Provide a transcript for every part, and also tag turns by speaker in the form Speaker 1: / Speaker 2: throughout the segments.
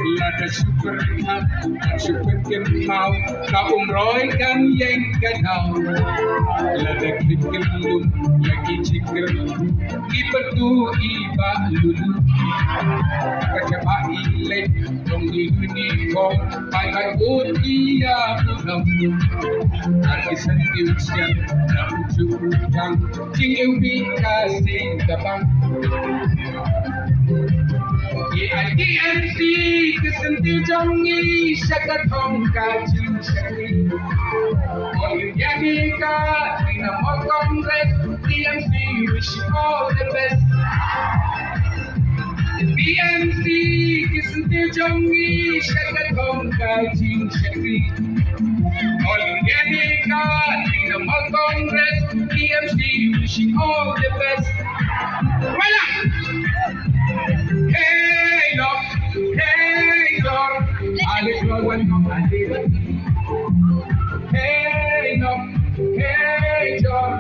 Speaker 1: Là super hot, super kim màu, Madan Umroi kan yang ganau. Là kim lum, lagi cikir, ipertu iba lulu. Kacapa ilek, dong di uniform, pai utia buram. Artisan tiusian, na ujung-ujang, cing ewi kasing tabang. IMC kesentil jongi syakat hongka cincari Olimpiadika Dinamo Congress IMC wish you all the best IMC kesentil jongi syakat hongka cincari Olimpiadika Dinamo Congress IMC wish you all the best Wala! Hey, Lord, Alex Rowan, hey, John,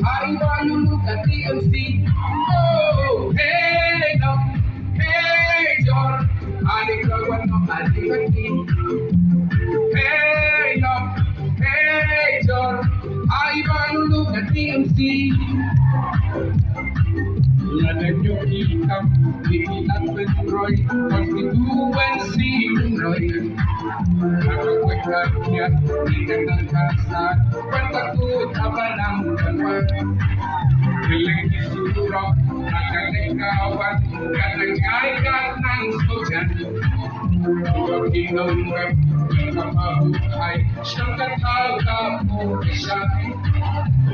Speaker 1: I want to look at TMC. Oh, hey, John, Alex Rowan, hey, John, I want to look at TMC. Madan Umroi, Madan Umroi, konstituensi Umroi. Aku rakyat dengan kasar, pentakut abanang banwan. Geleng surau, akan kawan, kadang jaikan nang sojan. Bagi nongkrong, dengan mahukai, syangkat kamu kesyai.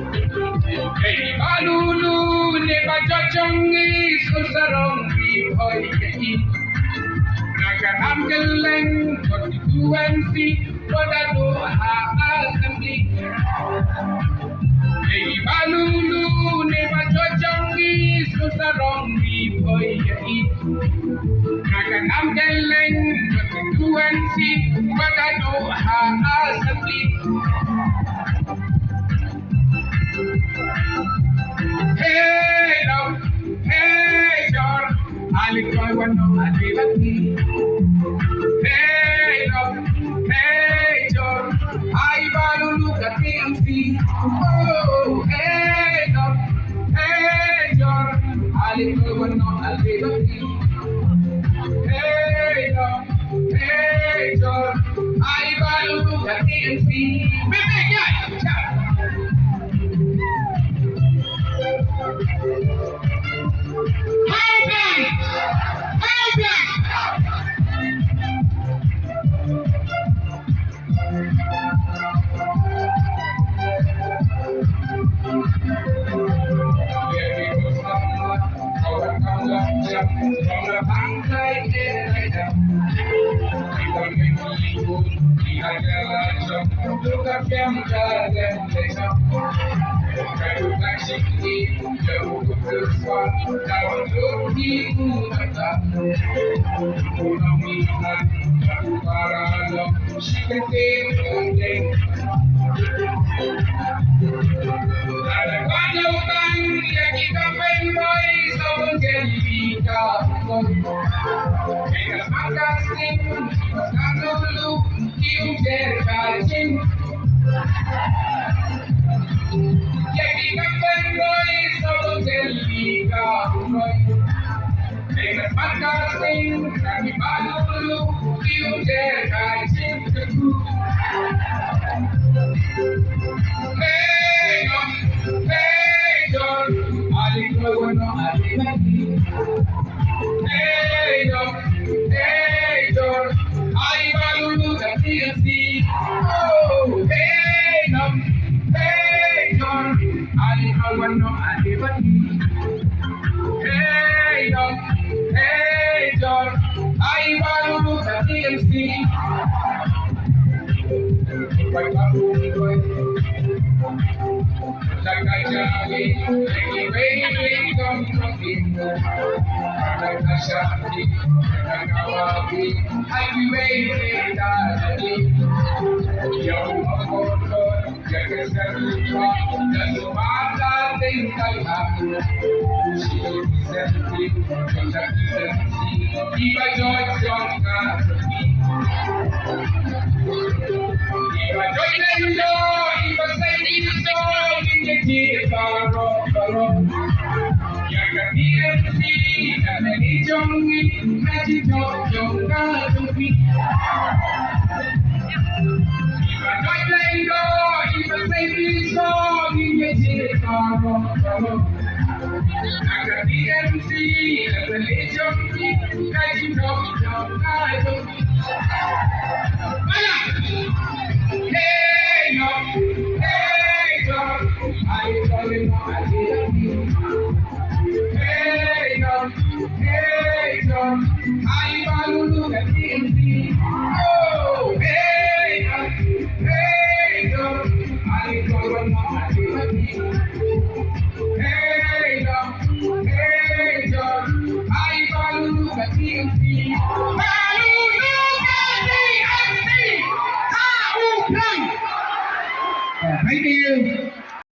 Speaker 1: Hey, balulu ne Bah George.B.Lyngdoh susarong bihoy kei. Naganam geleng konstituensi pada doa assembly. Hey, balulu ne Bah George.B.Lyngdoh susarong bihoy kei. Naganam geleng konstituensi pada doa assembly. Hey, John, Alex Rowan, Adilati. Hey, John, I want to look at TMC. Oh, hey, John, Alex Rowan, Adilati. Hey, John, I want to look at TMC. Baby, yeah. Bah George.B.Lyngdoh, jong Hey, John, I value the TNC. Oh, hey, John, I call on my activity. Hey, John, I value the TNC. Value the TNC. How can? Thank you.